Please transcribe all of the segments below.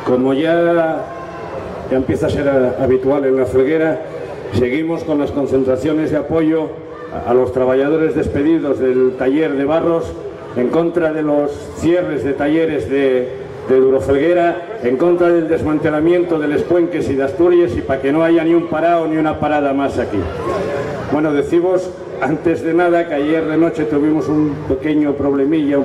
Como ya empieza a ser habitual en La Felguera, seguimos con las concentraciones de apoyo a los trabajadores despedidos del taller de Barros, en contra de los cierres de talleres de Durofelguera, en contra del desmantelamiento de Les Puenques y de Asturias, y para que no haya ni un parado ni una parada más aquí. Bueno, decimos antes de nada que ayer de noche tuvimos un pequeño problemilla,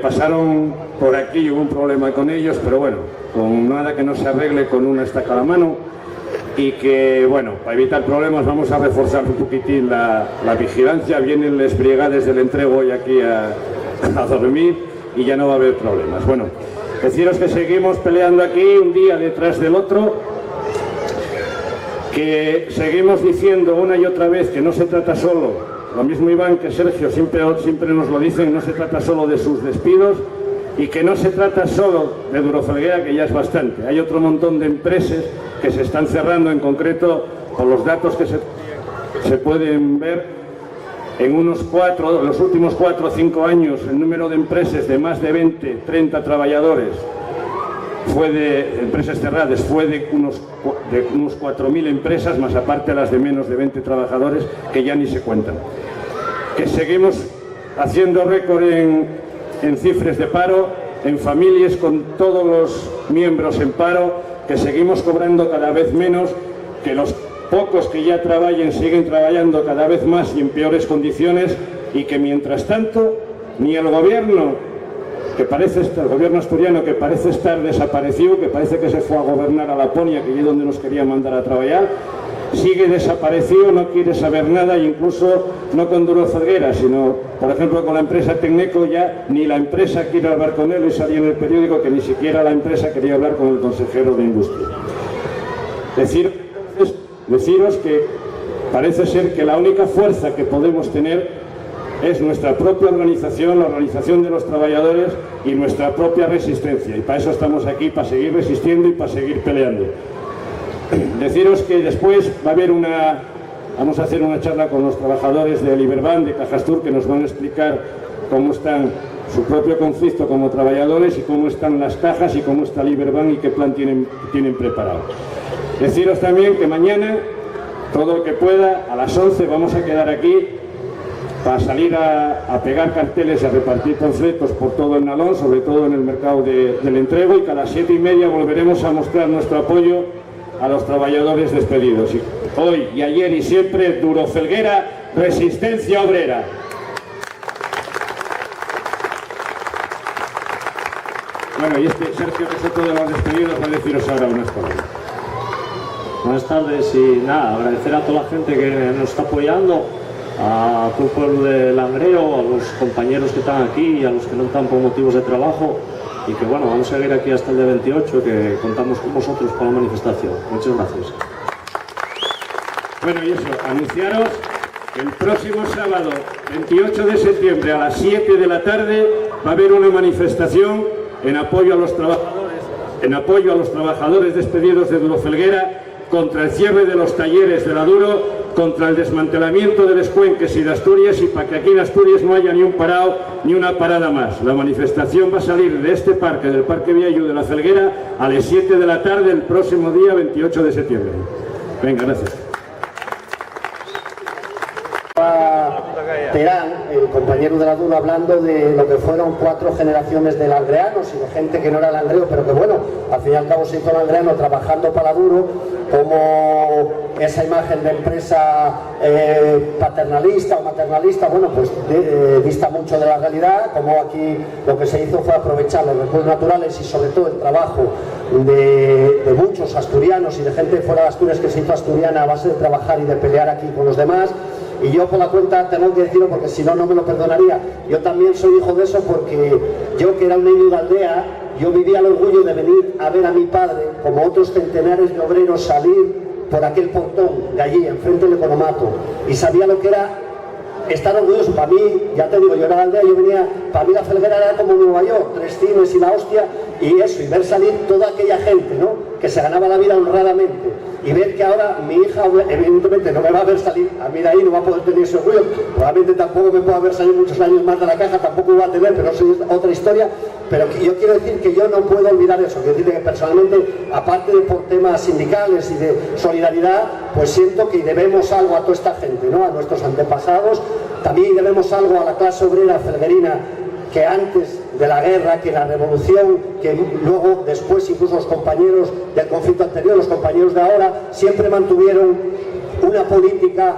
pasaron por aquí, hubo un problema con ellos, pero bueno, con nada que no se arregle con una estaca a la mano, y que, bueno, para evitar problemas vamos a reforzar un poquitín la vigilancia. Vienen las brigades del entrego hoy aquí a dormir y ya no va a haber problemas. Bueno, deciros que seguimos peleando aquí un día detrás del otro, que seguimos diciendo una y otra vez que no se trata solo, lo mismo Iván que Sergio siempre nos lo dicen, no se trata solo de sus despidos y que no se trata solo de Durofelguera, que ya es bastante. Hay otro montón de empresas que se están cerrando, en concreto, por los datos que se pueden ver, en los últimos 4 o 5 años, el número de empresas de más de 20, 30 trabajadores, empresas cerradas, fue de unos 4.000 empresas, más aparte las de menos de 20 trabajadores, que ya ni se cuentan. Que seguimos haciendo récord en cifras de paro, en familias con todos los miembros en paro, que seguimos cobrando cada vez menos, que los pocos que ya trabajan siguen trabajando cada vez más y en peores condiciones, y que mientras tanto ni el gobierno, el gobierno asturiano, que parece estar desaparecido, que parece que se fue a gobernar a Laponia, que es donde nos quería mandar a trabajar, sigue desaparecido, no quiere saber nada, e incluso no con Durofelguera, sino, por ejemplo, con la empresa Tecneco. Ya ni la empresa quiere hablar con él, y salía en el periódico que ni siquiera la empresa quería hablar con el consejero de Industria. Deciros que parece ser que la única fuerza que podemos tener es nuestra propia organización, la organización de los trabajadores y nuestra propia resistencia, y para eso estamos aquí, para seguir resistiendo y para seguir peleando. Deciros que después vamos a hacer una charla con los trabajadores de Liberbank, de Cajastur, que nos van a explicar cómo están su propio conflicto como trabajadores y cómo están las cajas y cómo está Liberbank y qué plan tienen preparado. Deciros también que mañana, todo el que pueda, a las 11 vamos a quedar aquí para salir a pegar carteles y a repartir panfletos por todo el Nalón, sobre todo en el mercado del entrego, y que a las 7:30 volveremos a mostrar nuestro apoyo a los trabajadores despedidos. Y hoy y ayer y siempre, Durofelguera, resistencia obrera. Bueno, y Sergio, que es otro de los despedidos, va a deciros ahora unas palabras. Buenas tardes, y nada, agradecer a toda la gente que nos está apoyando, a todo el pueblo de Langreo, a los compañeros que están aquí y a los que no están por motivos de trabajo, y que bueno, vamos a seguir aquí hasta el día 28, que contamos con vosotros para la manifestación. Muchas gracias. Bueno, y eso, anunciaros que el próximo sábado 28 de septiembre a las 7 de la tarde va a haber una manifestación en apoyo a los trabajadores despedidos de Durofelguera, contra el cierre de los talleres de la Duro, contra el desmantelamiento de Les Puenques y de Asturias, y para que aquí en Asturias no haya ni un parado ni una parada más. La manifestación va a salir de este parque, del Parque Viallo de La Felguera, a las 7 de la tarde el próximo día 28 de septiembre. Venga, gracias. Terán, el compañero de la Duro, hablando de lo que fueron 4 generaciones de langreanos y de gente que no era langreo, pero que bueno, al fin y al cabo se hizo langreano trabajando para la Duro, como esa imagen de empresa paternalista o maternalista, bueno, pues dista mucho de la realidad, como aquí lo que se hizo fue aprovechar los recursos naturales y sobre todo el trabajo de muchos asturianos y de gente fuera de Asturias que se hizo asturiana a base de trabajar y de pelear aquí con los demás. Y yo, por la cuenta, tengo que decirlo porque si no, no me lo perdonaría. Yo también soy hijo de eso, porque yo, que era un niño de aldea, yo vivía el orgullo de venir a ver a mi padre, como otros centenares de obreros, salir por aquel portón de allí, enfrente del economato, y sabía lo que era estar orgulloso. Para mí, ya te digo, yo era de aldea, yo venía, para mí La Felguera era como Nueva York, 3 cines y la hostia, y eso, y ver salir toda aquella gente, ¿no?, que se ganaba la vida honradamente, y ver que ahora mi hija, evidentemente, no me va a ver salir a mí de ahí, no va a poder tener ese orgullo, Probablemente tampoco me pueda haber salido muchos años más de la caja, tampoco iba a tener, pero eso es otra historia. Pero yo quiero decir que yo no puedo olvidar eso. Quiero decir que personalmente, aparte de por temas sindicales y de solidaridad, pues siento que debemos algo a toda esta gente, ¿no? A nuestros antepasados. También debemos algo a la clase obrera felguerina, que antes de la guerra, que la revolución, que luego, después, incluso los compañeros del conflicto anterior, los compañeros de ahora, siempre mantuvieron una política,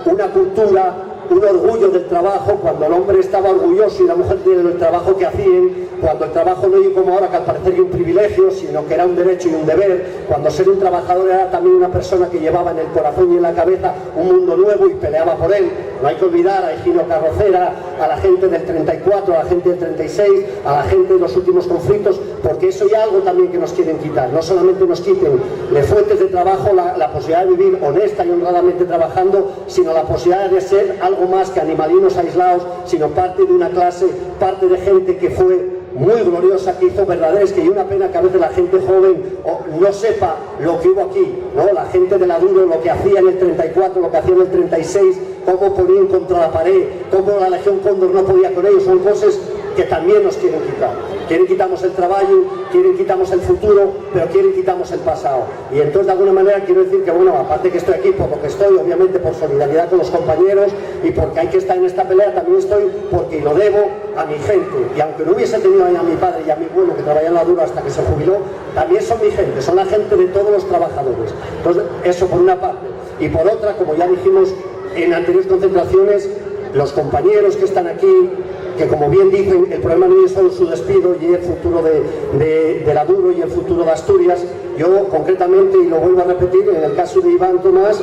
una cultura, un orgullo del trabajo, cuando el hombre estaba orgulloso y la mujer del trabajo que hacían, cuando el trabajo no era como ahora, que al parecer era un privilegio, sino que era un derecho y un deber, cuando ser un trabajador era también una persona que llevaba en el corazón y en la cabeza un mundo nuevo y peleaba por él. No hay que olvidar a Higino Carrocera, a la gente del 34, a la gente del 36, a la gente de los últimos conflictos, porque eso hay algo también que nos quieren quitar. No solamente nos quiten de fuentes de trabajo la posibilidad de vivir honesta y honradamente trabajando, sino la posibilidad de ser algo más que animalinos aislados, sino parte de una clase, parte de gente que fue muy gloriosa, que hizo verdaderas, que hay una pena que a veces la gente joven no sepa lo que hubo aquí, ¿no? La gente de la Duro, lo que hacía en el 34, lo que hacía en el 36, cómo ponían contra la pared, cómo la Legión Cóndor no podía con ellos, son cosas que también nos quieren quitar. Quieren quitarnos el trabajo, quieren quitarnos el futuro, pero quieren quitarnos el pasado. Y entonces, de alguna manera, quiero decir que, bueno, aparte que estoy aquí por lo que estoy, obviamente por solidaridad con los compañeros y porque hay que estar en esta pelea, también estoy porque lo debo a mi gente. Y aunque no hubiese tenido a mi padre y a mi abuelo que trabajaban en la Duro hasta que se jubiló, también son mi gente, son la gente de todos los trabajadores. Entonces, eso por una parte. Y por otra, como ya dijimos en anteriores concentraciones, los compañeros que están aquí, que como bien dicen, el problema no es solo su despido y el futuro de la Duro y el futuro de Asturias. Yo concretamente, y lo vuelvo a repetir, en el caso de Iván Tomás,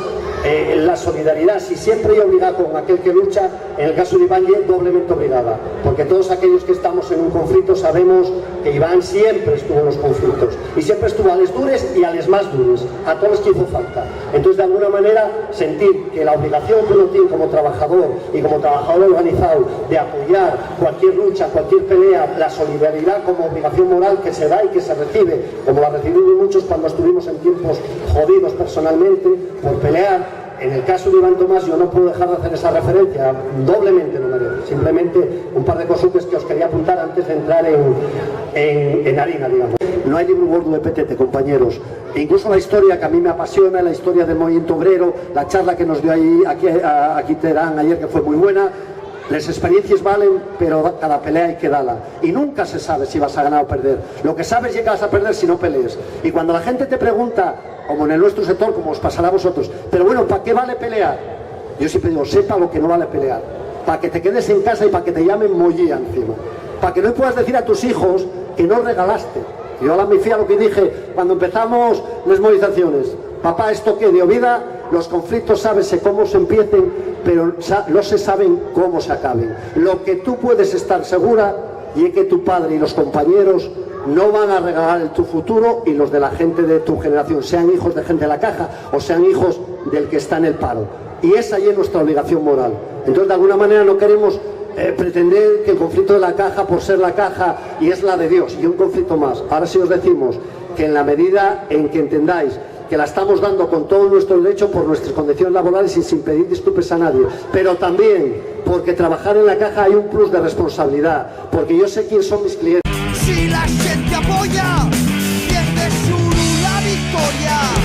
la solidaridad, si siempre hay obligada con aquel que lucha, en el caso de Iván es doblemente obligada, porque todos aquellos que estamos en un conflicto sabemos que Iván siempre estuvo en los conflictos, y siempre estuvo a les dures y a les más dures, a todos los que hizo falta. Entonces, de alguna manera, sentir que la obligación que uno tiene como trabajador y como trabajador organizado de apoyar cualquier lucha, cualquier pelea, la solidaridad como obligación moral que se da y que se recibe, como la recibimos muchos cuando estuvimos en tiempos jodidos personalmente por pelear. En el caso de Iván Tomás, yo no puedo dejar de hacer esa referencia, doblemente no merece. Simplemente un par de cositas que os quería apuntar antes de entrar en harina, digamos. No hay libro gordo de petete, compañeros. E incluso la historia que a mí me apasiona, la historia del movimiento obrero, la charla que nos dio aquí Terán ayer, que fue muy buena. Las experiencias valen, pero cada pelea hay que darla. Y nunca se sabe si vas a ganar o perder. Lo que sabes es que vas a perder si no pelees. Y cuando la gente te pregunta, como en nuestro sector, como os pasará a vosotros, pero bueno, ¿para qué vale pelear? Yo siempre digo, sepa lo que no vale pelear. Para que te quedes en casa y para que te llamen mollía encima. Para que no puedas decir a tus hijos que no regalaste. Yo ahora me fui a lo que dije cuando empezamos las movilizaciones. Papá, ¿esto qué? De vida, los conflictos sábese cómo se empiecen, pero no se saben cómo se acaben. Lo que tú puedes estar segura y es que tu padre y los compañeros no van a regalar tu futuro y los de la gente de tu generación, sean hijos de gente de la caja o sean hijos del que está en el paro. Y esa ahí es nuestra obligación moral. Entonces, de alguna manera no queremos pretender que el conflicto de la caja, por ser la caja, y es la de Dios, y un conflicto más. Ahora sí os decimos que en la medida en que entendáis que la estamos dando con todo nuestro derecho por nuestras condiciones laborales y sin pedir disculpas a nadie, pero también porque trabajar en la caja hay un plus de responsabilidad, porque yo sé quién son mis clientes. Si la gente apoya, pierde solo la victoria.